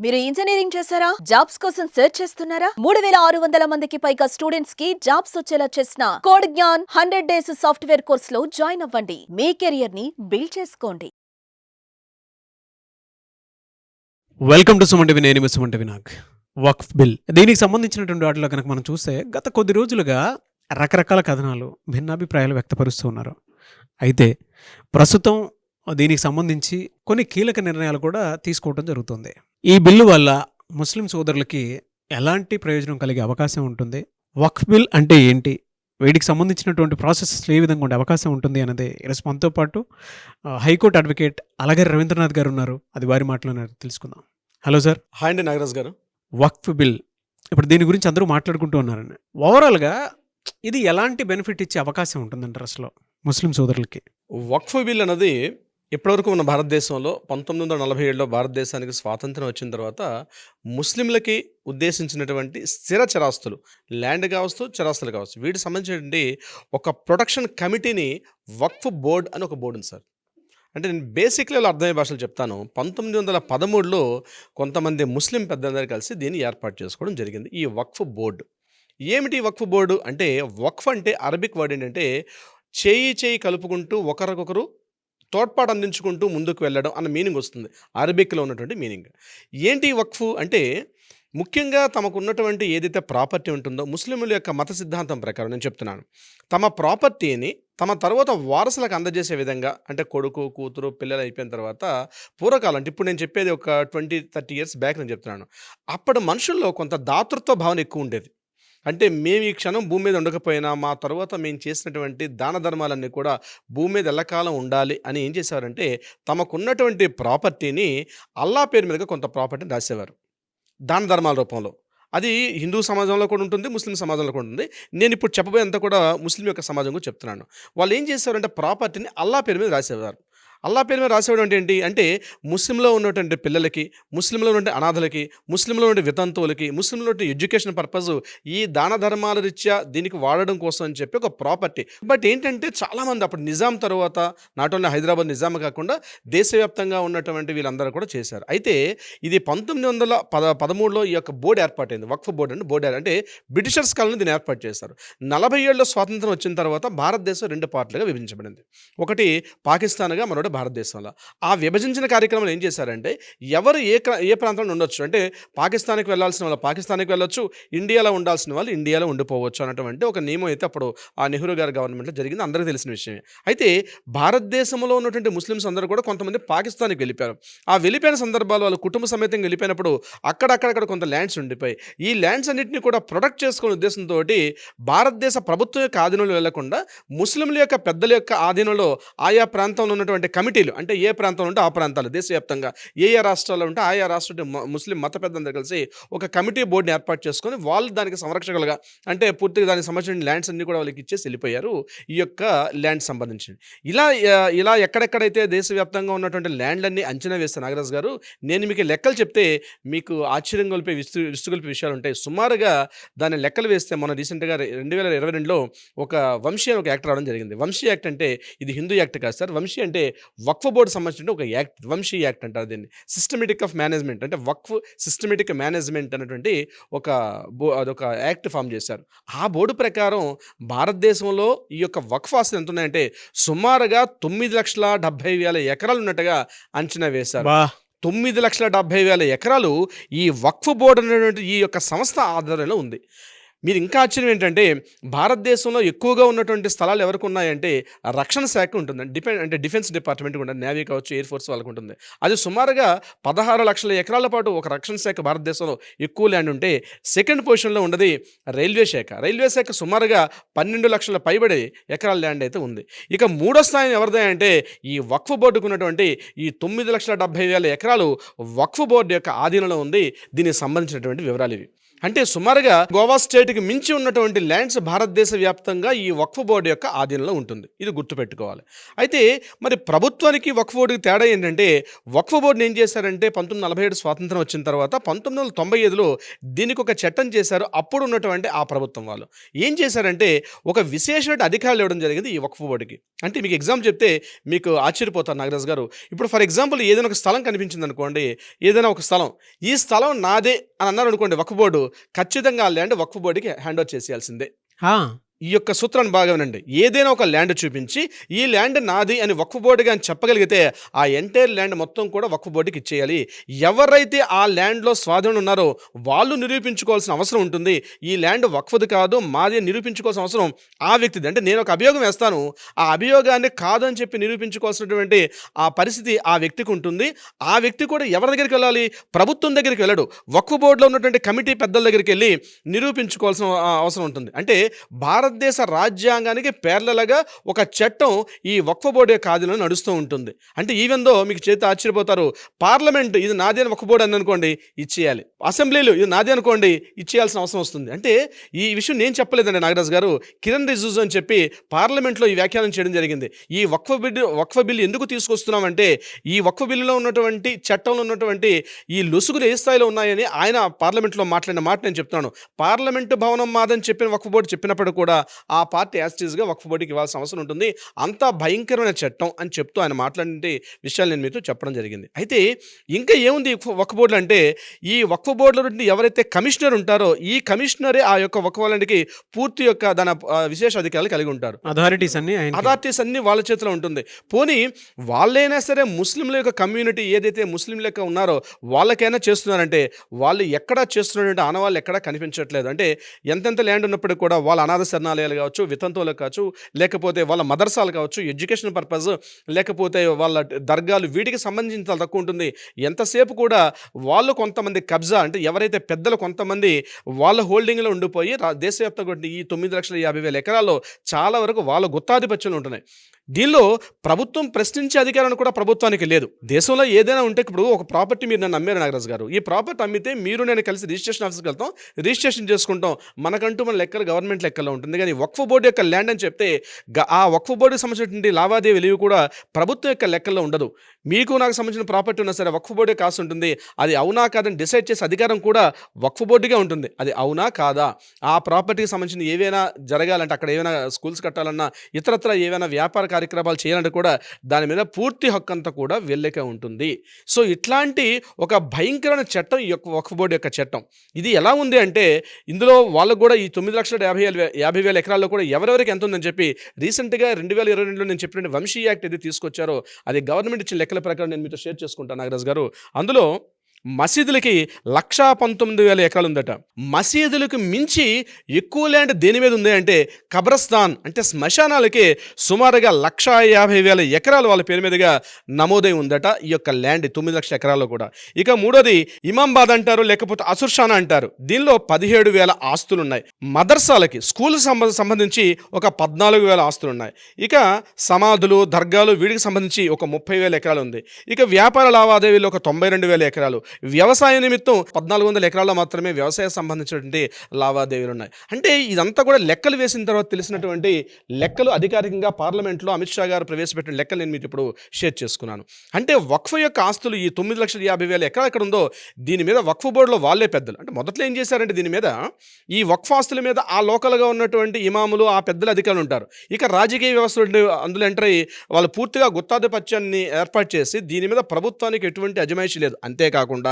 మీరు ఇంజనీరింగ్ చేశారా? జాబ్స్ కోసం సెర్చ్ చేస్తున్నారా? 3600 మందికి పైగా స్టూడెంట్స్ కి జాబ్స్ వచ్చేలా చేసిన code Gyan 100 days software course లో జాయిన్ అవ్వండి. మీ కెరియర్ ని బిల్డ్ చేసుకోండి. Welcome to Suman TV. నేను మీ సుమన్ టీవీ. నాకు వక్ఫ్ బిల్ దీనికి సంబంధించినటువంటి వాటిలో కనుక మనం చూస్తే గత కొద్ది రోజులుగా రకరకాల కథనాలు భిన్నాభిప్రాయాలు వ్యక్తపరుస్తూ ఉన్నారు. అయితే ప్రస్తుతం దీనికి సంబంధించి కొన్ని కీలక నిర్ణయాలు కూడా తీసుకోవడం జరుగుతుంది. ఈ బిల్లు వల్ల ముస్లిం సోదరులకి ఎలాంటి ప్రయోజనం కలిగే అవకాశం ఉంటుంది, వక్ఫ్ బిల్ అంటే ఏంటి, వీటికి సంబంధించినటువంటి ప్రాసెస్ ఏ విధంగా ఉండే అవకాశం ఉంటుంది అనేది ఈరోజు మనతో పాటు హైకోర్టు అడ్వకేట్ అలగరి రవీంద్రనాథ్ గారు ఉన్నారు. అది వారి మాటలోనే తెలుసుకుందాం. Hello sir. హాయ్ అండి నాగరాజ్ గారు. వక్ఫ్ బిల్ ఇప్పుడు దీని గురించి అందరూ మాట్లాడుకుంటూ ఉన్నారండి. ఓవరాల్గా ఇది ఎలాంటి బెనిఫిట్ ఇచ్చే అవకాశం ఉంటుందంటారు అసలు ముస్లిం సోదరులకి? వక్ఫ్ బిల్ అన్నది ఇప్పటివరకు ఉన్న భారతదేశంలో 1947లో భారతదేశానికి స్వాతంత్రం వచ్చిన తర్వాత ముస్లింలకి ఉద్దేశించినటువంటి స్థిర చరాస్తులు, ల్యాండ్ కావచ్చు, చరాస్తులు కావచ్చు, వీటికి సంబంధించినటువంటి ఒక ప్రొటెక్షన్ కమిటీని వక్ఫ్ బోర్డ్ అని ఒక బోర్డు ఉంది సార్. అంటే నేను బేసిక్లీ అర్థమయ్యే భాషలు చెప్తాను. 1913లో కొంతమంది ముస్లిం పెద్దలందరూ కలిసి దీన్ని ఏర్పాటు చేసుకోవడం జరిగింది, ఈ వక్ఫ్ బోర్డు. ఏమిటి వక్ఫ్ బోర్డు అంటే? వక్ఫ్ అంటే అరబిక్ వర్డ్ ఏంటంటే చేయి కలుపుకుంటూ ఒకరికొకరు తోడ్పాటు అందించుకుంటూ ముందుకు వెళ్ళడం అన్న మీనింగ్ వస్తుంది, అరబిక్లో ఉన్నటువంటి మీనింగ్. ఏంటి వక్ఫ్ అంటే? ముఖ్యంగా తమకు ఉన్నటువంటి ఏదైతే ప్రాపర్టీ ఉంటుందో, ముస్లింల యొక్క మత సిద్ధాంతం ప్రకారం నేను చెప్తున్నాను, తమ ప్రాపర్టీని తమ తర్వాత వారసులకు అందజేసే విధంగా, అంటే కొడుకు కూతురు పిల్లలు అయిపోయిన తర్వాత పూర్వకాలం, అంటే ఇప్పుడు నేను చెప్పేది ఒక 20-30 ఇయర్స్ బ్యాక్ నేను చెప్తున్నాను, అప్పుడు మనుషుల్లో కొంత దాతృత్వ భావన ఎక్కువ ఉండేది. అంటే మేము ఈ క్షణం భూమి మీద ఉండకపోయినా మా తర్వాత మేము చేసినటువంటి దాన ధర్మాలన్నీ కూడా భూమి మీద ఎల్లకాలం ఉండాలి అని ఏం చేసేవారంటే, తమకున్నటువంటి ప్రాపర్టీని అల్లా పేరు మీదుగా కొంత ప్రాపర్టీని రాసేవారు దాన ధర్మాల రూపంలో. అది హిందూ సమాజంలో కూడా ఉంటుంది, ముస్లిం సమాజంలో కూడా ఉంటుంది. నేను ఇప్పుడు చెప్పబోయేంత కూడా ముస్లిం యొక్క సమాజం కూడా చెప్తున్నాను. వాళ్ళు ఏం చేసేవారంటే ప్రాపర్టీని అల్లా పేరు మీద రాసేవారు. అల్లా పేరు మీద రాసేవాడు అంటే ఏంటి అంటే, ముస్లింలో ఉన్నటువంటి పిల్లలకి, ముస్లింలో ఉన్నటువంటి అనాథలకి, ముస్లింలో ఉండే వితంతువులకి, ముస్లింలో ఎడ్యుకేషన్ పర్పస్, ఈ దాన ధర్మాల రీత్యా దీనికి వాడడం కోసం అని చెప్పి ఒక ప్రాపర్టీ. బట్ ఏంటంటే చాలామంది అప్పుడు నిజాం తర్వాత, నాట్ ఓన్లీ హైదరాబాద్ నిజాం కాకుండా దేశవ్యాప్తంగా ఉన్నటువంటి వీళ్ళందరూ కూడా చేశారు. అయితే ఇది 1913లో ఈ యొక్క బోర్డు ఏర్పాటైంది, వక్ఫ్ బోర్డు అంటే. బోర్డు అంటే బ్రిటిషర్స్ కాలంలో దీన్ని ఏర్పాటు చేశారు. 40 ఏళ్ళలో స్వాతంత్రం వచ్చిన తర్వాత భారతదేశం 2 పార్ట్లుగా విభజించబడింది. ఒకటి పాకిస్తాన్గా, మరొకటి భారతదేశంలో. ఆ విభజించిన కార్యక్రమాలు ఏం చేశారంటే, ఎవరు ఏ ప్రాంతంలో ఉండొచ్చు అంటే, పాకిస్తాన్కి వెళ్ళాల్సిన వాళ్ళు పాకిస్తాన్కి వెళ్ళొచ్చు, ఇండియాలో ఉండాల్సిన వాళ్ళు ఇండియాలో ఉండిపోవచ్చు అన్నటువంటి ఒక నియమం అయితే అప్పుడు ఆ నెహ్రూ గారి గవర్నమెంట్లో జరిగింది, అందరికీ తెలిసిన విషయమే. అయితే భారతదేశంలో ఉన్నటువంటి ముస్లిమ్స్ అందరూ కూడా కొంతమంది పాకిస్తాన్కి వెళ్ళిపోయారు. ఆ వెళ్ళిపోయిన సందర్భాలు వాళ్ళు కుటుంబ సమేతంగా వెళ్ళిపోయినప్పుడు అక్కడక్కడ కొంత ల్యాండ్స్ ఉండిపోయి, ఈ ల్యాండ్స్ అన్నింటినీ కూడా ప్రొటెక్ట్ చేసుకునే ఉద్దేశంతో భారతదేశ ప్రభుత్వం యొక్క ఆధీనంలో వెళ్లకుండా ముస్లింల యొక్క పెద్దల యొక్క ఆధీనంలో ఆయా ప్రాంతంలో ఉన్నటువంటి కమిటీలు, అంటే ఏ ప్రాంతంలో ఉంటే ఆ ప్రాంతాలు, దేశవ్యాప్తంగా ఏ రాష్ట్రాల్లో ఉంటే ఆయా రాష్ట్ర ముస్లిం మత పెద్దలందరూ కలిసి ఒక కమిటీ బోర్డుని ఏర్పాటు చేసుకొని వాళ్ళు దానికి సంరక్షకులుగా, అంటే పూర్తిగా దానికి సంబంధించిన ల్యాండ్స్ అన్ని కూడా వాళ్ళకి ఇచ్చేసి వెళ్ళిపోయారు, ఈ యొక్క ల్యాండ్ సంబంధించి. ఇలా ఎక్కడెక్కడైతే దేశవ్యాప్తంగా ఉన్నటువంటి ల్యాండ్లన్నీ అంచనా వేస్తే నాగరాజ్ గారు, నేను మీకు లెక్కలు చెప్తే మీకు ఆశ్చర్యం గొలిపే విస్తుగొలిపే విషయాలు ఉంటాయి. సుమారుగా దాని లెక్కలు వేస్తే మన రీసెంట్గా 2022లో ఒక వంశీ అని ఒక యాక్ట్ రావడం జరిగింది. వంశీ యాక్ట్ అంటే ఇది హిందూ యాక్ట్ కాదు సార్. వంశీ అంటే వక్ఫ్ బోర్డు సంబంధించిన ఒక యాక్ట్, వంశీ యాక్ట్ అంటారు దీన్ని. సిస్టమేటిక్ ఆఫ్ మేనేజ్మెంట్, అంటే వక్ఫ్ సిస్టమేటిక్ మేనేజ్మెంట్ అనేటువంటి అదొక యాక్ట్ ఫామ్ చేశారు. ఆ బోర్డు ప్రకారం భారతదేశంలో ఈ యొక్క వక్ఫ్ ఆస్తులు ఎంత ఉన్నాయంటే సుమారుగా 9,70,000 ఎకరాలు ఉన్నట్టుగా అంచనా వేశారు. 9,70,000 ఎకరాలు ఈ వక్ఫ్ బోర్డు అనేటువంటి ఈ యొక్క సంస్థ ఆధ్వర్యంలో ఉంది. మీరు ఇంకా ఆశ్చర్యం ఏంటంటే, భారతదేశంలో ఎక్కువగా ఉన్నటువంటి స్థలాలు ఎవరికి ఉన్నాయంటే రక్షణ శాఖ ఉంటుంది, అంటే డిఫెన్స్ డిపార్ట్మెంట్ ఉంటుంది, నేవీ కావచ్చు, ఎయిర్ ఫోర్స్ వాళ్ళకు ఉంటుంది. అది సుమారుగా 16 లక్షల ఎకరాల పాటు ఒక రక్షణ శాఖ భారతదేశంలో ఎక్కువ ల్యాండ్ ఉంటే, సెకండ్ పొజిషన్లో ఉన్నది రైల్వే శాఖ. రైల్వే శాఖ సుమారుగా 12 లక్షల పైబడి ఎకరాల ల్యాండ్ అయితే ఉంది. ఇక మూడో స్థాయి ఎవరిదే అంటే ఈ వక్ఫ్ బోర్డుకు ఉన్నటువంటి ఈ 9,70,000 ఎకరాలు వక్ఫ్ బోర్డు యొక్క ఆధీనంలో ఉంది. దీనికి సంబంధించినటువంటి వివరాలు ఇవి. అంటే సుమారుగా గోవా స్టేట్కి మించి ఉన్నటువంటి ల్యాండ్స్ భారతదేశ వ్యాప్తంగా ఈ వక్ఫ్ బోర్డు యొక్క ఆధీనంలో ఉంటుంది. ఇది గుర్తుపెట్టుకోవాలి. అయితే మరి ప్రభుత్వానికి వక్ఫ్ బోర్డుకి తేడా ఏంటంటే, వక్ఫ్ బోర్డుని ఏం చేశారంటే 1947 స్వాతంత్రం వచ్చిన తర్వాత 1995లో దీనికి ఒక చట్టం చేశారు. అప్పుడు ఉన్నటువంటి ఆ ప్రభుత్వం వాళ్ళు ఏం చేశారంటే ఒక విశేషమైన అధికారులు ఇవ్వడం జరిగింది ఈ వక్ఫ్ బోర్డుకి. అంటే మీకు ఎగ్జామ్ చెప్తే మీకు ఆశ్చర్యపోతారు నాగరాజు గారు. ఇప్పుడు ఫర్ ఎగ్జాంపుల్ ఏదైనా ఒక స్థలం కనిపించింది అనుకోండి, ఏదైనా ఒక స్థలం, ఈ స్థలం నాదే అని అన్నారు అనుకోండి వక్ఫ్ బోర్డు, ఖచ్చితంగా ఆ ల్యాండ్ వక్ఫ్ బోర్డుకి హ్యాండ్ ఓవర్ చేసేయాల్సిందే. ఈ యొక్క సూత్రాన్ని బాగా వినండి. ఏదైనా ఒక ల్యాండ్ చూపించి ఈ ల్యాండ్ నాది అని వక్ఫ్ బోర్డుగా అని చెప్పగలిగితే ఆ ఎంటైర్ ల్యాండ్ మొత్తం కూడా వక్ఫ్ బోర్డుకి ఇచ్చేయాలి. ఎవరైతే ఆ ల్యాండ్లో స్వాధీనం ఉన్నారో వాళ్ళు నిరూపించుకోవాల్సిన అవసరం ఉంటుంది. ఈ ల్యాండ్ వక్ఫ్ది కాదు మాది నిరూపించుకోవాల్సిన అవసరం ఆ వ్యక్తిది. అంటే నేను ఒక అభియోగం వేస్తాను, ఆ అభియోగాన్ని కాదని చెప్పి నిరూపించుకోవాల్సినటువంటి ఆ పరిస్థితి ఆ వ్యక్తికి ఉంటుంది. ఆ వ్యక్తి కూడా ఎవరి దగ్గరికి వెళ్ళాలి? ప్రభుత్వం దగ్గరికి వెళ్ళడు, వక్ఫ్ బోర్డులో ఉన్నటువంటి కమిటీ పెద్దల దగ్గరికి వెళ్ళి నిరూపించుకోవాల్సిన అవసరం ఉంటుంది. అంటే భారతదేశ రాజ్యాంగానికి పేర్లగా ఒక చట్టం ఈ వక్ఫ్ బోర్డు యొక్క ఆధీనంలో నడుస్తూ ఉంటుంది. అంటే ఈవెన్ దో మీకు చేతి ఆశ్చర్యపోతారు, పార్లమెంట్ ఇది నాదే అని వక్ఫ్ బోర్డు అని అనుకోండి ఇచ్చేయాలి, అసెంబ్లీలు ఇది నాదే అనుకోండి ఇచ్చేయాల్సిన అవసరం వస్తుంది. అంటే ఈ విషయం నేను చెప్పలేదండి నాగరాజు గారు, కిరణ్ రిజిజు అని చెప్పి పార్లమెంట్లో ఈ వ్యాఖ్యానం చేయడం జరిగింది. ఈ వక్ఫ్ బిల్లు ఎందుకు తీసుకొస్తున్నామంటే ఈ వక్ఫ్ బిల్లులో ఉన్నటువంటి చట్టంలో ఉన్నటువంటి ఈ లొసుగులు ఏ స్థాయిలో ఉన్నాయని ఆయన పార్లమెంట్లో మాట్లాడిన మాట నేను చెప్తున్నాను. పార్లమెంటు భవనం మాదని చెప్పిన వక్ఫ్ బోర్డు చెప్పినప్పుడు కూడా ఆ పార్టీ యాస్టీస్గా వక్ఫ్ బోర్డుకి ఇవ్వాల్సిన అవసరం ఉంటుంది. అంత భయంకరమైన చట్టం అని చెప్తూ ఆయన మాట్లాడే విషయాలు నేను మీతో చెప్పడం జరిగింది. అయితే ఇంకా ఏముంది వక్ఫ్ బోర్డులు అంటే, ఈ వక్ఫ్ బోర్డులో ఎవరైతే కమిషనర్ ఉంటారో ఈ కమిషనరే ఆ యొక్క వక్ఫ్ ల్యాండ్కి పూర్తి యొక్క దాని విశేష అధికారాలు కలిగి ఉంటారు. అథారిటీస్ అన్ని వాళ్ళ చేతిలో ఉంటుంది. పోనీ వాళ్ళైనా సరే ముస్లింల యొక్క కమ్యూనిటీ ఏదైతే ముస్లింల యొక్క ఉన్నారో వాళ్ళకైనా చేస్తున్నారంటే వాళ్ళు ఎక్కడా చేస్తున్నటువంటి ఆనవాళ్ళు ఎక్కడా కనిపించట్లేదు. అంటే ఎంతెంత ల్యాండ్ ఉన్నప్పటికీ కూడా వాళ్ళ అనాథ శరణాలయాలు కావచ్చు, వితంతువులు కావచ్చు, లేకపోతే వాళ్ళ మదర్సాలు కావచ్చు, ఎడ్యుకేషన్ పర్పస్, లేకపోతే వాళ్ళ దర్గాలు, వీటికి సంబంధించి చాలా తక్కువ ఉంటుంది. ఎంతసేపు కూడా వాళ్ళు కొంతమంది కబ్జా అంటే ఎవరైతే పెద్దలు కొంతమంది వాళ్ళ హోల్డింగ్లో ఉండిపోయి దేశవ్యాప్తంగా ఈ 9,50,000 ఎకరాల్లో చాలా వరకు వాళ్ళ గుత్తాధిపత్యంలో ఉంటున్నాయి. దీనిలో ప్రభుత్వం ప్రశ్నించే అధికారం కూడా ప్రభుత్వానికి లేదు. దేశంలో ఏదైనా ఉంటే ఇప్పుడు ఒక ప్రాపర్టీ మీరు నన్ను అమ్మారు నాగరాజు గారు, ఈ ప్రాపర్టీ అమ్మితే మీరు నేను కలిసి రిజిస్ట్రేషన్ ఆఫీస్కి వెళ్తాం, రిజిస్ట్రేషన్ చేసుకుంటాం, మనకంటూ మన లెక్కలు గవర్నమెంట్ లెక్కల్లో ఉంటుంది. కానీ వక్ఫ్ బోర్డు యొక్క ల్యాండ్ అని చెప్తే ఆ వక్ఫ్ బోర్డుకి సంబంధించినటువంటి లావాదేవీలు కూడా ప్రభుత్వం యొక్క లెక్కల్లో ఉండదు. మీకు నాకు సంబంధించిన ప్రాపర్టీ ఉన్నా సరే వక్ఫ్ బోర్డే కాస్ట్ ఉంటుంది. అది అవునా కాదని డిసైడ్ చేసే అధికారం కూడా వక్ఫ్ బోర్డుగా ఉంటుంది. అది అవునా కాదా, ఆ ప్రాపర్టీకి సంబంధించిన ఏవైనా జరగాలంటే అక్కడ ఏమైనా స్కూల్స్ కట్టాలన్నా ఇతరత్ర ఏవైనా వ్యాపార కార్యక్రమాలు చేయాలంటే కూడా దాని మీద పూర్తి హక్కు అంతా కూడా వీళ్ళకే ఉంటుంది. సో ఇట్లాంటి ఒక భయంకరమైన చట్టం ఈ యొక్క వక్ఫ్ బోర్డు యొక్క చట్టం. ఇది ఎలా ఉంది అంటే ఇందులో వాళ్ళకు కూడా ఈ 9,50,000 ఎకరాల్లో కూడా ఎవరెవరికి ఎంత ఉందని చెప్పి రీసెంట్గా 2022లో నేను చెప్పిన వంశీ యాక్ట్ ఏది తీసుకొచ్చారో అది గవర్నమెంట్ ఇచ్చిన లెక్కల ప్రకారం నేను మీతో షేర్ చేసుకుంటాను నాగరాజు గారు. అందులో మసీదులకి 1,19,000 ఎకరాలు ఉందట. మసీదులకు మించి ఎక్కువ ల్యాండ్ దేని మీద ఉంది అంటే కబ్రస్థాన్ అంటే శ్మశానాలకి సుమారుగా 1,50,000 ఎకరాలు వాళ్ళ పేరు మీదుగా నమోదై ఉందట ఈ యొక్క ల్యాండ్ 9 లక్షల ఎకరాల్లో కూడా. ఇక మూడోది ఇమాంబాద్ అంటారు, లేకపోతే అసుర్షానా అంటారు, దీనిలో 17,000 ఆస్తులు ఉన్నాయి. మదర్సాలకి స్కూల్ సంబంధించి ఒక 14,000 ఆస్తులు ఉన్నాయి. ఇక సమాధులు, దర్గాలు వీటికి సంబంధించి ఒక 30,000 ఎకరాలు ఉంది. ఇక వ్యాపార లావాదేవీలు ఒక 92,000 ఎకరాలు, వ్యవసాయ నిమిత్తం 1,400 ఎకరాల్లో మాత్రమే వ్యవసాయ సంబంధించినటువంటి లావాదేవీలు ఉన్నాయి. అంటే ఇదంతా కూడా లెక్కలు వేసిన తర్వాత తెలిసినటువంటి లెక్కలు, అధికారికంగా పార్లమెంట్లో అమిత్ షా గారు ప్రవేశపెట్టిన లెక్కలు నేను మీకు ఇప్పుడు షేర్ చేసుకున్నాను. అంటే వక్ఫ్ యొక్క ఆస్తులు ఈ 9,50,000 ఎకరాలు ఎక్కడ ఉందో దీని మీద వక్ఫ్ బోర్డులో వాళ్ళే పెద్దలు. అంటే మొదట్లో ఏం చేశారంటే దీని మీద ఈ వక్ఫ్ ఆస్తుల మీద ఆ లోకల్గా ఉన్నటువంటి ఇమాములు, ఆ పెద్దల అధికారులు ఉంటారు. ఇక రాజకీయ వ్యవస్థలు అందులో ఎంటర్ అయ్యి వాళ్ళు పూర్తిగా గుత్తాధిపత్యాన్ని ఏర్పాటు చేసి దీని మీద ప్రభుత్వానికి ఎటువంటి అజమాయిషీ లేదు. అంతేకాకుండా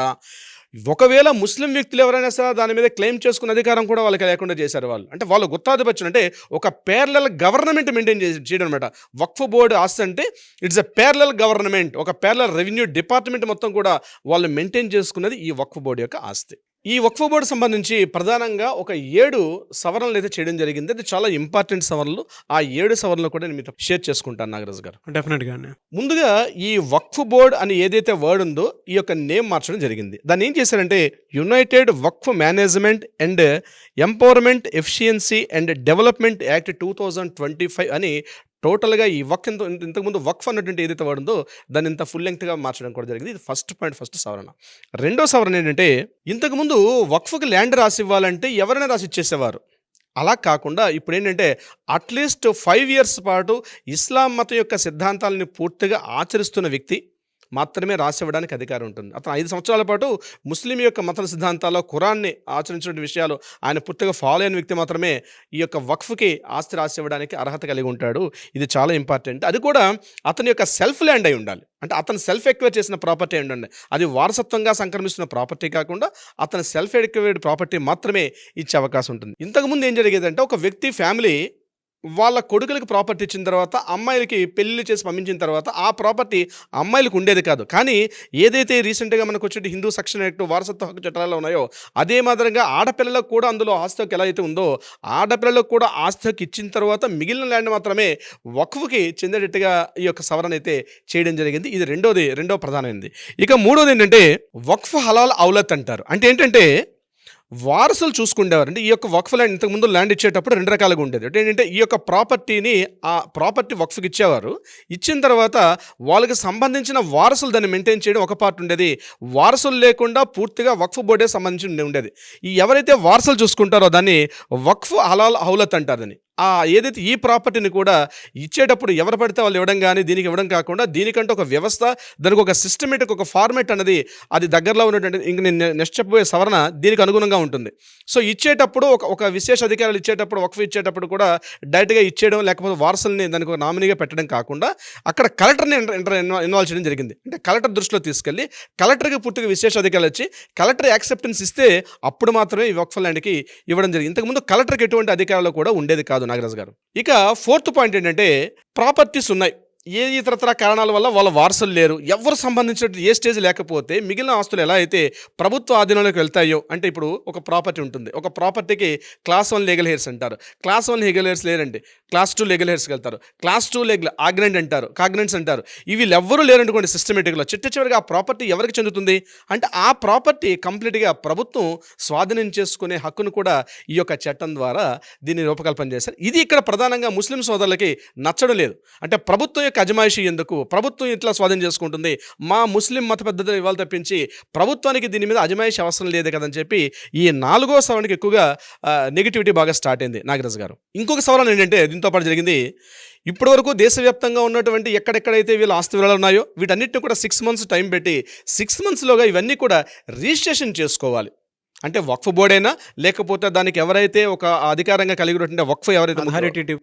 ఒకవేళ ముస్లిం వ్యక్తులు ఎవరైనా సరే దాని మీద క్లెయిమ్ చేసుకునే అధికారం కూడా వాళ్ళకి లేకుండా చేశారు వాళ్ళు. అంటే వాళ్ళు గుత్తాధిపత్యం అంటే ఒక ప్యారలల్ గవర్నమెంట్ మెయింటైన్ చేయడం అనమాట. వక్ఫ్ బోర్డు ఆస్తి అంటే ఇట్స్ ఎ ప్యారలల్ గవర్నమెంట్, ఒక ప్యారలల్ రెవెన్యూ డిపార్ట్మెంట్ మొత్తం కూడా వాళ్ళు మెయింటైన్ చేసుకున్నది ఈ వక్ఫ్ బోర్డు యొక్క ఆస్తి. ఈ వక్ఫ్ బోర్డు సంబంధించి ప్రధానంగా ఒక 7 సవరణలు అయితే చేయడం జరిగింది. అది చాలా ఇంపార్టెంట్ సవరణలు. ఆ 7 సవరణలు కూడా నేను మీతో షేర్ చేసుకుంటాను నాగరాజు గారు. డెఫినెట్గా. ముందుగా ఈ వక్ఫ్ బోర్డ్ అని ఏదైతే వర్డ్ ఉందో ఈ యొక్క నేమ్ మార్చడం జరిగింది. దాన్ని ఏం చేశారంటే United Waqf management and empowerment efficiency and development act 2025 అని టోటల్గా ఈ ఇంతకుముందు వక్ఫ్ అన్నటువంటి ఏదైతే వర్డ్ ఉందో దాన్ని ఇంత ఫుల్ లెంగ్త్గా మార్చడం కూడా జరిగింది. ఇది ఫస్ట్ పాయింట్, ఫస్ట్ సవరణ. రెండో సవరణ ఏంటంటే, ఇంతకుముందు వక్ఫ్కి ల్యాండ్ రాసి ఇవ్వాలంటే ఎవరైనా రాసి ఇచ్చేసేవారు. అలా కాకుండా ఇప్పుడు ఏంటంటే అట్లీస్ట్ 5 years పాటు ఇస్లాం మతం యొక్క సిద్ధాంతాలని పూర్తిగా ఆచరిస్తున్న వ్యక్తి మాత్రమే రాసివ్వడానికి అధికారం ఉంటుంది. అతను 5 సంవత్సరాల పాటు ముస్లిం యొక్క మత సిద్ధాంతాల్లో ఖురాన్ని ఆచరించిన విషయాలు ఆయన పూర్తిగా ఫాలో అయిన వ్యక్తి మాత్రమే ఈ యొక్క వక్ఫ్కి ఆస్తి రాసివ్వడానికి అర్హత కలిగి ఉంటాడు. ఇది చాలా ఇంపార్టెంట్. అది కూడా అతని యొక్క సెల్ఫ్ ల్యాండ్ అయి ఉండాలి. అంటే అతను సెల్ఫ్ ఎక్వైర్ చేసిన ప్రాపర్టీ అయి ఉండండి. అది వారసత్వంగా సంక్రమిస్తున్న ప్రాపర్టీ కాకుండా అతని సెల్ఫ్ ఎక్వైర్డ్ ప్రాపర్టీ మాత్రమే ఇచ్చే అవకాశం ఉంటుంది. ఇంతకుముందు ఏం జరిగేదంటే, ఒక వ్యక్తి ఫ్యామిలీ వాళ్ళ కొడుకులకి ప్రాపర్టీ ఇచ్చిన తర్వాత అమ్మాయిలకి పెళ్లి చేసి పంపించిన తర్వాత ఆ ప్రాపర్టీ అమ్మాయిలకు ఉండేది కాదు. కానీ ఏదైతే రీసెంట్గా మనకు వచ్చే హిందూ సెక్షన్ యాక్ట్, వారసత్వ హక్కు చట్టాలు ఉన్నాయో అదే మాదిరిగా ఆడపిల్లలకు కూడా అందులో ఆస్తి హక్కు ఎలా అయితే ఉందో ఆడపిల్లలకు కూడా ఆస్తి హక్కు ఇచ్చిన తర్వాత మిగిలిన ల్యాండ్ మాత్రమే వక్ఫ్కి చెందేటట్టుగా ఈ యొక్క సవరణ అయితే చేయడం జరిగింది. ఇది రెండో ప్రధానమైనది. ఇక మూడోది ఏంటంటే వక్ఫ్ హలాల్ ఔలత్ అంటారు. అంటే ఏంటంటే వారసులు చూసుకుండేవారు. అంటే ఈ యొక్క వక్ఫ్ ల్యాండ్ ఇంతకుముందు ల్యాండ్ ఇచ్చేటప్పుడు 2 రకాలుగా ఉండేది. అంటే ఏంటంటే ఈ యొక్క ప్రాపర్టీని ఆ ప్రాపర్టీ వక్ఫ్కి ఇచ్చేవారు. ఇచ్చిన తర్వాత వాళ్ళకి సంబంధించిన వారసులు దాన్ని మెయింటైన్ చేయడం ఒక పార్ట్ ఉండేది. వారసులు లేకుండా పూర్తిగా వక్ఫ్ బోర్డే సంబంధించి ఉండేది. ఈ ఎవరైతే వారసులు చూసుకుంటారో దాన్ని వక్ఫ్ హలాల్ ఔలత్ అంటారు. దాన్ని ఏదైతే ఈ ప్రాపర్టీని కూడా ఇచ్చేటప్పుడు ఎవరు పడితే వాళ్ళు ఇవ్వడం కానీ దీనికి ఇవ్వడం కాకుండా దీనికంటే ఒక వ్యవస్థ, దానికి ఒక సిస్టమేటిక్ ఒక ఫార్మేట్ అనేది అది దగ్గరలో ఉన్నటువంటి ఇంక నేను నెక్స్ట్ చెప్పబోయే సవరణ దీనికి అనుగుణంగా ఉంటుంది. సో ఇచ్చేటప్పుడు ఒక విశేష అధికారులు ఇచ్చేటప్పుడు వక్ఫ్ ఇచ్చేటప్పుడు కూడా డైరెక్ట్గా ఇచ్చేయడం లేకపోతే వారసుల్ని దానికి ఒక నామినీగా పెట్టడం కాకుండా అక్కడ కలెక్టర్ని ఇన్వాల్వ్ చేయడం జరిగింది. అంటే కలెక్టర్ దృష్టిలో తీసుకెళ్ళి కలెక్టర్కి పూర్తిగా విశేష అధికారులు వచ్చి కలెక్టర్ యాక్సెప్టెన్స్ ఇస్తే అప్పుడు మాత్రమే ఈ వక్ఫ్ ల్యాండ్కి ఇవ్వడం జరిగింది. ఇంతకుముందు కలెక్టర్కి ఎటువంటి అధికారాలు కూడా ఉండేది కాదు నాగరాజు గారు. ఇక 4th పాయింట్ ఏంటంటే ప్రాపర్టీస్ ఉన్నాయి, ఏ ఇతరతర కారణాల వల్ల వాళ్ళ వారసులు లేరు, ఎవరు సంబంధించిన ఏ స్టేజ్ లేకపోతే మిగిలిన ఆస్తులు ఎలా అయితే ప్రభుత్వ ఆధీనంలోకి వెళ్తాయో, అంటే ఇప్పుడు ఒక ప్రాపర్టీ ఉంటుంది, ఒక ప్రాపర్టీకి క్లాస్ 1 లీగల్ హెయిర్స్ అంటారు, క్లాస్ 1 లీగల్ హెయిర్స్ లేరండి, క్లాస్ 2 లీగల్ హెయిర్స్కి వెళ్తారు, క్లాస్ 2 లీగల్ ఆగ్నెంట్ అంటారు, కాగ్నెంట్స్ అంటారు. ఇవి ఎవ్వరూ లేరనుకోండి సిస్టమేటిక్లో చివరిగా ఆ ప్రాపర్టీ ఎవరికి చెందుతుంది అంటే ఆ ప్రాపర్టీ కంప్లీట్గా ప్రభుత్వం స్వాధీనం చేసుకునే హక్కును కూడా ఈ యొక్క చట్టం ద్వారా దీన్ని రూపకల్పన చేశారు. ఇది ఇక్కడ ప్రధానంగా ముస్లిం సోదరులకి నచ్చడం లేదు. అంటే ప్రభుత్వం అజమాయిషీ ఎందుకు, ప్రభుత్వం ఇట్లా స్వాధీనం చేసుకుంటుంది, మా ముస్లిం మత పద్ధతులు ఇవాళ తప్పించి ప్రభుత్వానికి దీని మీద అజమాయిషీ అవసరం లేదు కదని చెప్పి ఈ 4వ సవరణకి ఎక్కువగా నెగిటివిటీ బాగా స్టార్ట్ అయింది నాగరాజు గారు. ఇంకొక సవరణ ఏంటంటే దీంతో పాటు జరిగింది, ఇప్పటివరకు దేశవ్యాప్తంగా ఉన్నటువంటి ఎక్కడెక్కడైతే వీళ్ళ ఆస్తి వివరాలు ఉన్నాయో వీటన్నిటిని కూడా 6 months టైం పెట్టి 6 monthsలోగా ఇవన్నీ కూడా రిజిస్ట్రేషన్ చేసుకోవాలి. అంటే వక్ఫ్ బోర్డ్ అయినా లేకపోతే దానికి ఎవరైతే ఒక అధికారంగా కలిగి ఉన్నటువంటి వక్ఫ్ ఎవరైతే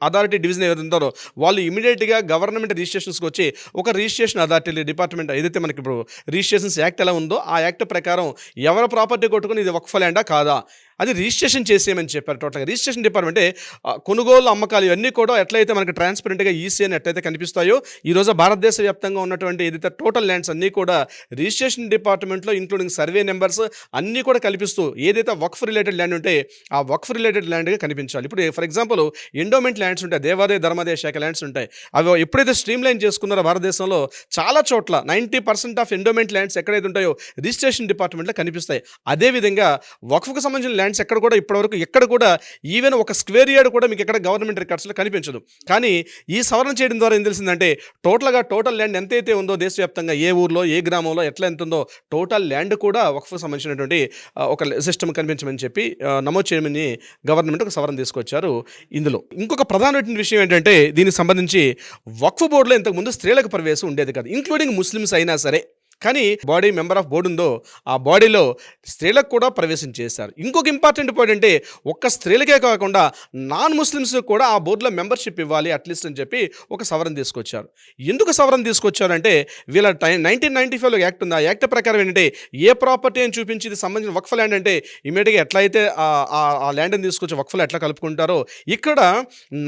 అథారిటీ డివిజన్ ఎవరైతే ఉంటారో వాళ్ళు ఇమీడియట్గా గవర్నమెంట్ రిజిస్ట్రేషన్స్కి వచ్చి ఒక రిజిస్ట్రేషన్ అథారిటీ డిపార్ట్మెంట్ ఏదైతే మనకి ఇప్పుడు రిజిస్ట్రేషన్స్ యాక్ట్ ఎలా ఉందో ఆ యాక్ట్ ప్రకారం ఎవరి ప్రాపర్టీ కొట్టుకుని ఇది వక్ఫ్ ల్యాండా కాదా అది రిజిస్ట్రేషన్ చేసేయమని చెప్పారు. టోటల్గా రిజిస్ట్రేషన్ డిపార్ట్మెంట్ కొనుగోలు అమ్మకాలు ఇవన్నీ కూడా ఎట్లయితే మనకి ట్రాన్స్పరెంట్గా ఈసీ అని ఎట్లయితే కనిపిస్తాయో ఈరోజు భారతదేశ వ్యాప్తంగా ఉన్నటువంటి ఏదైతే టోటల్ ల్యాండ్స్ అన్నీ కూడా రిజిస్ట్రేషన్ డిపార్ట్మెంట్లో ఇంక్లూడింగ్ సర్వే నెంబర్స్ అన్నీ కూడా కల్పిస్తూ ఏదైతే వక్ఫ్ రిలేటెడ్ ల్యాండ్ ఉంటే ఆ వక్ఫ్ రిలేటెడ్ ల్యాండ్గా కనిపించాలి. ఇప్పుడు ఫర్ ఎగ్జాంపుల్ ఎండోమెంట్ ల్యాండ్స్ ఉంటాయి, దేవాదాయ ధర్మాదాయ శాఖ ల్యాండ్స్ ఉంటాయి. అవి ఎప్పుడైతే స్ట్రీమ్ లైన్ చేసుకున్నారో భారతదేశంలో చాలా చోట్ల 90% ఆఫ్ ఎండోమెంట్ ల్యాండ్స్ ఎక్కడైతే ఉంటాయో రిజిస్ట్రేషన్ డిపార్ట్మెంట్లో కనిపిస్తాయి. అదేవిధంగా వక్ఫ్కు సంబంధించిన ల్యాండ్స్ ఎక్కడ కూడా ఇప్పటివరకు ఎక్కడ కూడా ఈవెన్ ఒక స్క్వేర్ యార్డ్ కూడా మీకు ఎక్కడ గవర్నమెంట్ రికార్డ్స్లో కనిపించదు. కానీ ఈ సవరణ చేయడం ద్వారా ఏం తెలిసిందంటే టోటల్ ల్యాండ్ ఎంతైతే ఉందో దేశవ్యాప్తంగా ఏ ఊర్లో ఏ గ్రామంలో ఎట్లా ఎంత ఉందో టోటల్ ల్యాండ్ కూడా వక్ఫ్కు సంబంధించినటువంటి ఒక సిస్టమ్ కనిపించమని చెప్పి నమోదు చేయమని గవర్నమెంట్ ఒక సవరణ తీసుకొచ్చారు. ఇందులో ఇంకొక ప్రధానమైన విషయం ఏంటంటే దీనికి సంబంధించి వక్ఫ్ బోర్డులో ఇంతకుముందు స్త్రీలకు ప్రవేశం ఉండేది కాదు, ఇంక్లూడింగ్ ముస్లిమ్స్ అయినా సరే. కానీ బాడీ మెంబర్ ఆఫ్ బోర్డు ఉందో ఆ బాడీలో స్త్రీలకు కూడా ప్రవేశం చేశారు. ఇంకొక ఇంపార్టెంట్ పాయింట్ అంటే ఒక్క స్త్రీలకే కాకుండా నాన్ ముస్లిమ్స్ కూడా ఆ బోర్డులో మెంబర్షిప్ ఇవ్వాలి అట్లీస్ట్ అని చెప్పి ఒక సవరణ తీసుకొచ్చారు. ఎందుకు సవరణ తీసుకొచ్చారంటే వీళ్ళ 1995లో యాక్ట్ ఉంది. ఆ యాక్ట్ ప్రకారం ఏంటంటే ఏ ప్రాపర్టీ అని చూపించి ఇది సంబంధించిన వక్ఫ్ ల్యాండ్ అంటే ఇమీడియట్గా ఎట్లయితే ఆ ల్యాండ్ని తీసుకొచ్చి వక్ఫ్లో ఎట్లా కలుపుకుంటారో ఇక్కడ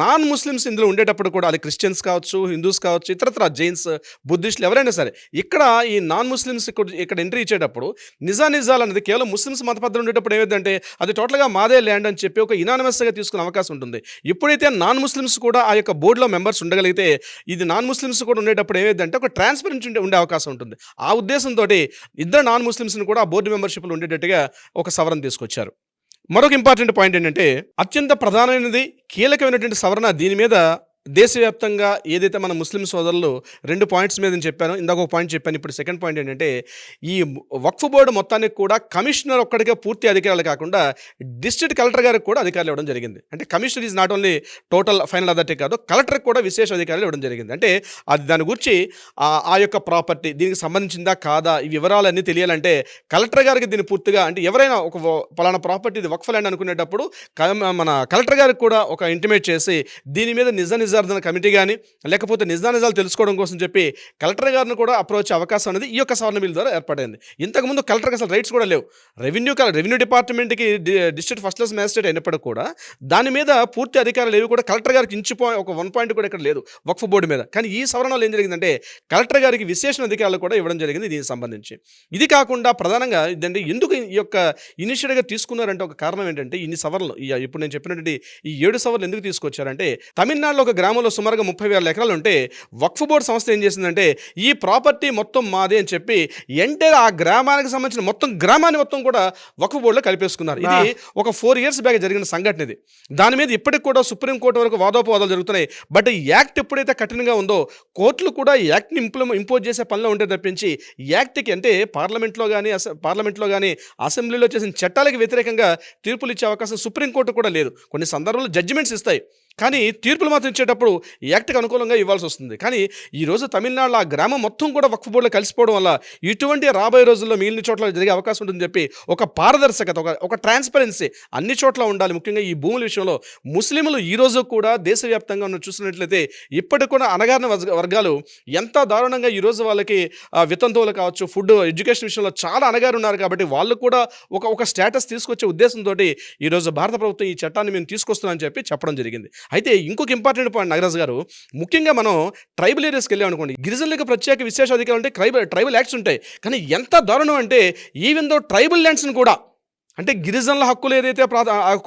నాన్ ముస్లిమ్స్ ఇందులో ఉండేటప్పుడు కూడా అది క్రిస్టియన్స్ కావచ్చు, హిందూస్ కావచ్చు, ఇతరత్ర జైన్స్, బుద్ధిస్టులు ఎవరైనా సరే ఇక్కడ ఈ నాన్ ముస్లిమ్స్ ఇక్కడ ఎంట్రీ ఇచ్చేటప్పుడు నిజాలు అనేది కేవలం ముస్లిమ్స్ మత పద్ధతులు ఉండేటప్పుడు ఏమైందంటే అది టోటల్గా మాదే ల్యాండ్ అని చెప్పి ఒక ఇనానిమస్గా తీసుకునే అవకాశం ఉంటుంది. ఎప్పుడైతే నాన్ ముస్లిమ్స్ కూడా ఆ యొక్క బోర్డులో మెంబర్స్ ఉండగలిగితే ఇది నాన్ ముస్లిమ్స్ కూడా ఉండేటప్పుడు ఏమైందంటే ఒక ట్రాన్స్పరెన్సీ ఉండే అవకాశం ఉంటుంది. ఆ ఉద్దేశంతో ఇద్దరు నాన్ ముస్లిమ్స్ని కూడా ఆ బోర్డు మెంబర్షిప్లు ఉండేటట్టుగా ఒక సవరణ తీసుకొచ్చారు. మరొక ఇంపార్టెంట్ పాయింట్ ఏంటంటే అత్యంత ప్రధానమైనది కీలకమైనటువంటి సవరణ దీని మీద దేశవ్యాప్తంగా ఏదైతే మన ముస్లిం సోదరులు 2 పాయింట్స్ మీద నేను చెప్పాను, ఇందాక ఒక పాయింట్ చెప్పాను, ఇప్పుడు సెకండ్ పాయింట్ ఏంటంటే ఈ వక్ఫ్ బోర్డు మొత్తానికి కూడా కమిషనర్ ఒక్కడికే పూర్తి అధికారాలు కాకుండా డిస్ట్రిక్ట్ కలెక్టర్ గారికి కూడా అధికారులు ఇవ్వడం జరిగింది. అంటే commissioner is not only total final authority కాదు, కలెక్టర్కి కూడా విశేష అధికారులు ఇవ్వడం జరిగింది. అంటే అది దాని గురించి ఆ యొక్క ప్రాపర్టీ దీనికి సంబంధించిందా కాదా ఈ వివరాలన్నీ తెలియాలంటే కలెక్టర్ గారికి దీన్ని పూర్తిగా, అంటే ఎవరైనా ఒక పలానా ప్రాపర్టీ ఇది వక్ఫ్ ల్యాండ్ అనుకునేటప్పుడు మన కలెక్టర్ గారికి కూడా ఒక ఇంటిమేట్ చేసి దీని మీద నిజార్దన కమిటీ కానీ లేకపోతే నిజాలు తెలుసుకోవడం కోసం చెప్పి కలెక్టర్ గారిని కూడా అప్రోచ్ అవకాశం అనేది ఈ యొక్క సవరణ బిల్ ద్వారా ఏర్పడింది. ఇంతకుముందు కలెక్టర్కి అసలు రైట్స్ కూడా లేవు. రెవెన్యూ డిపార్ట్మెంట్కి డిస్ట్రిక్ట్ ఫస్ట్ క్లాస్ మ్యాజిస్ట్రేట్ అయినప్పటికీ కూడా దాని మీద పూర్తి అధికారులు ఏవి కూడా కలెక్టర్ గారికి ఒక 1 పాయింట్ కూడా ఇక్కడ లేదు వక్ఫ్ బోర్డు మీద. కానీ ఈ సవరణలో ఏం జరిగిందంటే కలెక్టర్ గారికి విశేష అధికారులు కూడా ఇవ్వడం జరిగింది దీనికి సంబంధించి. ఇది కాకుండా ప్రధానంగా ఇదంటే ఎందుకు ఈ యొక్క ఇనిషియేటివ్గా తీసుకున్నారంటే ఒక కారణం ఏంటంటే ఇన్ని సవరణలు ఇప్పుడు నేను చెప్పినటువంటి ఈ 7 సవరణలు ఎందుకు తీసుకొచ్చారంటే తమిళనాడులో ఒక గ్రామంలో సుమారుగా 30,000 ఎకరాలు ఉంటే వక్ఫ్ బోర్డు సంస్థ ఏం చేసిందంటే ఈ ప్రాపర్టీ మొత్తం మాదే అని చెప్పి ఎంటైర్ ఆ గ్రామానికి సంబంధించిన మొత్తం గ్రామాన్ని మొత్తం కూడా వక్ఫ్ బోర్డులో కలిపేసుకున్నారు. ఇది ఒక 4 years బ్యాక్ జరిగిన సంఘటన ఇది. దాని మీద ఇప్పటికి కూడా సుప్రీంకోర్టు వరకు వాదోపవాదాలు జరుగుతున్నాయి. బట్ ఈ యాక్ట్ ఎప్పుడైతే కఠినంగా ఉందో కోర్టులు కూడా ఈ యాక్ట్ని ఇంపోజ్ చేసే పనిలో ఉంటే తప్పించి యాక్ట్కి అంటే పార్లమెంట్లో కానీ అసెంబ్లీలో చేసిన చట్టాలకు వ్యతిరేకంగా తీర్పులు ఇచ్చే అవకాశం సుప్రీంకోర్టు కూడా లేదు. కొన్ని సందర్భాల్లో జడ్జిమెంట్స్ ఇస్తాయి కానీ తీర్పులు మాత్రం ఇచ్చేటప్పుడు యాక్ట్కి అనుకూలంగా ఇవ్వాల్సి వస్తుంది. కానీ ఈరోజు తమిళనాడులో ఆ గ్రామం మొత్తం కూడా వక్ఫ్ బోర్డులో కలిసిపోవడం వల్ల ఇటువంటి రాబోయే రోజుల్లో మిగిలిన చోట్ల జరిగే అవకాశం ఉంటుందని చెప్పి ఒక పారదర్శకత ఒక ట్రాన్స్పరెన్సీ అన్ని చోట్ల ఉండాలి. ముఖ్యంగా ఈ భూముల విషయంలో ముస్లింలు ఈరోజు కూడా దేశవ్యాప్తంగా మనం చూసినట్లయితే ఇప్పటికి కూడా అణగారిన వర్గాలు ఎంత దారుణంగా ఈరోజు వాళ్ళకి వితంతువులు కావచ్చు, ఫుడ్, ఎడ్యుకేషన్ విషయంలో చాలా అణగారు ఉన్నారు. కాబట్టి వాళ్ళు కూడా ఒక స్టేటస్ తీసుకొచ్చే ఉద్దేశంతో ఈరోజు భారత ప్రభుత్వం ఈ చట్టాన్ని మేము తీసుకొస్తున్నామని చెప్పి చెప్పడం జరిగింది. అయితే ఇంకొక ఇంపార్టెంట్ పాయింట్ నాగరాజు గారు, ముఖ్యంగా మనం ట్రైబల్ ఏరియాస్కి వెళ్ళాం అనుకోండి, గిరిజనులకు ప్రత్యేక విశేష అధికారులు అంటే ట్రైబల్ యాక్ట్స్ ఉంటాయి. కానీ ఎంత దారుణం అంటే ఈవెన్ దో ట్రైబల్ ల్యాండ్స్ని కూడా అంటే గిరిజనుల హక్కులు ఏదైతే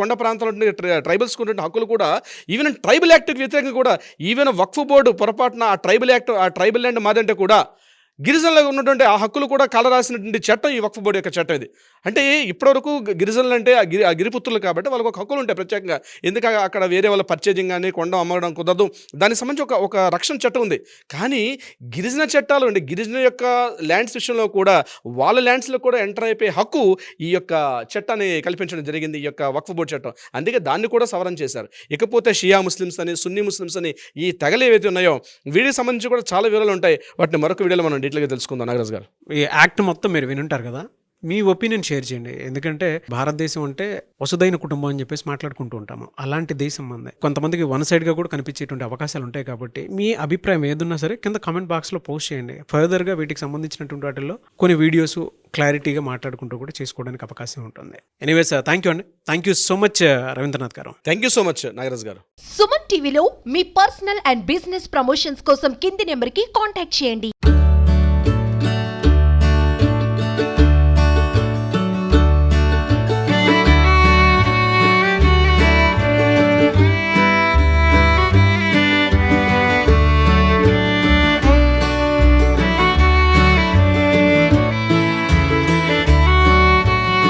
కొండ ప్రాంతాలు ఉంటే ట్రైబల్స్కి ఉండే హక్కులు కూడా ఈవెన్ ట్రైబల్ యాక్ట్కి వ్యతిరేకంగా కూడా ఈవెన్ వక్ఫ్ బోర్డు పొరపాటున ఆ ట్రైబల్ ల్యాండ్ మాదంటే కూడా గిరిజనులకు ఉన్నటువంటి ఆ హక్కులు కూడా రాసినటువంటి చట్టం ఈ వక్ఫ్ బోర్డు యొక్క చట్టం ఇది. అంటే ఇప్పటివరకు గిరిజనులు అంటే ఆ గిరిపుత్రులు కాబట్టి వాళ్ళకు ఒక హక్కులు ఉంటాయి ప్రత్యేకంగా. ఎందుకంటే అక్కడ వేరే వాళ్ళ పర్చేజింగ్ కానీ కొండ అమ్మడం కుదరదు, దానికి సంబంధించి ఒక రక్షణ చట్టం ఉంది. కానీ గిరిజన చట్టాలు అంటే గిరిజన యొక్క ల్యాండ్స్ విషయంలో కూడా వాళ్ళ ల్యాండ్స్లో కూడా ఎంటర్ అయిపోయే హక్కు ఈ యొక్క చట్టాన్ని కల్పించడం జరిగింది, ఈ యొక్క వక్ఫ్ బోర్డు చట్టం. అందుకే దాన్ని కూడా సవరణ చేశారు. ఇకపోతే షియా ముస్లిమ్స్ అని, సున్నీ ముస్లిమ్స్ అని ఈ తెగలు ఏవైతే ఉన్నాయో వీటికి సంబంధించి కూడా చాలా వివరాలు ఉంటాయి. వాటిని మరొక వీడియోలో మనం డీటెయిల్గా తెలుసుకుందాం. నాగరాజు గారు, ఈ యాక్ట్ మొత్తం మీరు వినుంటారు కదా, మీ ఒపీనియన్ షేర్ చేయండి. ఎందుకంటే భారతదేశం అంటే వసుదైన కుటుంబం అని చెప్పేసి మాట్లాడుకుంటూ ఉంటాము. అలాంటి దేశం మంది కొంతమందికి వన్ సైడ్గా కూడా కనిపించేటువంటి అవకాశాలు ఉంటాయి. కాబట్టి మీ అభిప్రాయం ఏదున్నా సరే కింద కామెంట్ బాక్స్లో పోస్ట్ చేయండి. ఫర్దర్గా వీటికి సంబంధించినటువంటి వాటిల్లో కొన్ని వీడియోస్ క్లారిటీగా మాట్లాడుకుంటూ కూడా చేసుకోవడానికి అవకాశం ఉంటుంది. ఎనీవేస్ థ్యాంక్ యూ అండి. Thank you so much Ravindranath గారు. Thank you so much Nagaraju గారు. సుమన్ టీవీలో మీ పర్సనల్ అండ్ బిజినెస్ ప్రమోషన్స్ కోసం కింది నెంబర్కి కాంటాక్ట్ చేయండి.